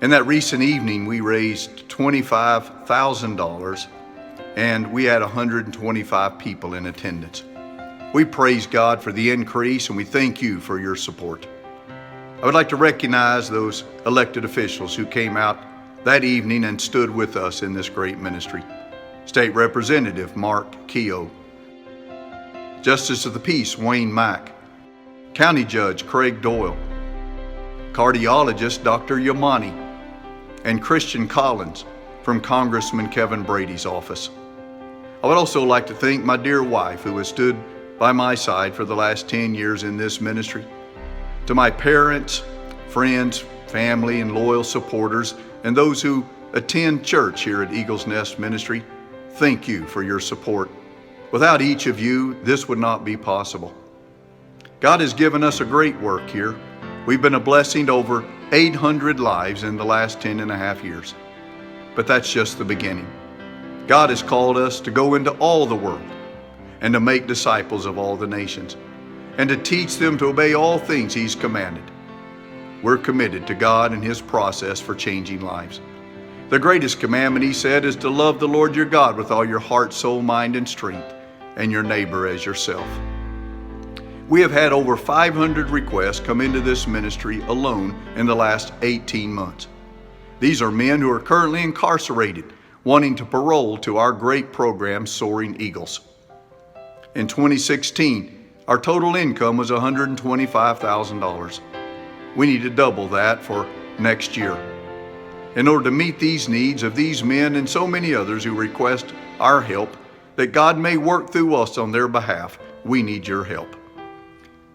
In that recent evening, we raised $25,000 and we had 125 people in attendance. We praise God for the increase and we thank you for your support. I would like to recognize those elected officials who came out that evening and stood with us in this great ministry. State Representative Mark Keogh, Justice of the Peace Wayne Mack, County Judge Craig Doyle, Cardiologist Dr. Yamani, and Christian Collins from Congressman Kevin Brady's office. I would also like to thank my dear wife who has stood by my side for the last 10 years in this ministry. To my parents, friends, family, and loyal supporters, and those who attend church here at Eagle's Nest Ministry, thank you for your support. Without each of you, this would not be possible. God has given us a great work here. We've been a blessing to over 800 lives in the last 10 and a half years. But that's just the beginning. God has called us to go into all the world and to make disciples of all the nations and to teach them to obey all things He's commanded. We're committed to God and His process for changing lives. The greatest commandment, He said, is to love the Lord your God with all your heart, soul, mind, and strength, and your neighbor as yourself. We have had over 500 requests come into this ministry alone in the last 18 months. These are men who are currently incarcerated, wanting to parole to our great program, Soaring Eagles. In 2016, our total income was $125,000. We need to double that for next year. In order to meet these needs of these men and so many others who request our help, that God may work through us on their behalf, we need your help.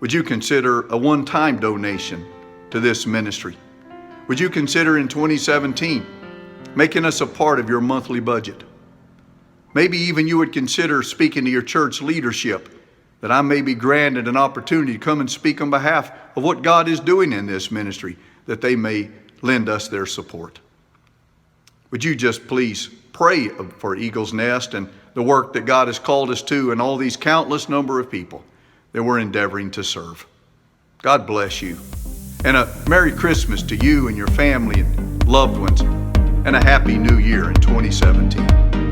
Would you consider a one-time donation to this ministry? Would you consider in 2017 making us a part of your monthly budget? Maybe even you would consider speaking to your church leadership, that I may be granted an opportunity to come and speak on behalf of what God is doing in this ministry, that they may lend us their support. Would you just please pray for Eagle's Nest and the work that God has called us to and all these countless number of people that we're endeavoring to serve. God bless you. And a Merry Christmas to you and your family and loved ones, and a Happy New Year in 2017.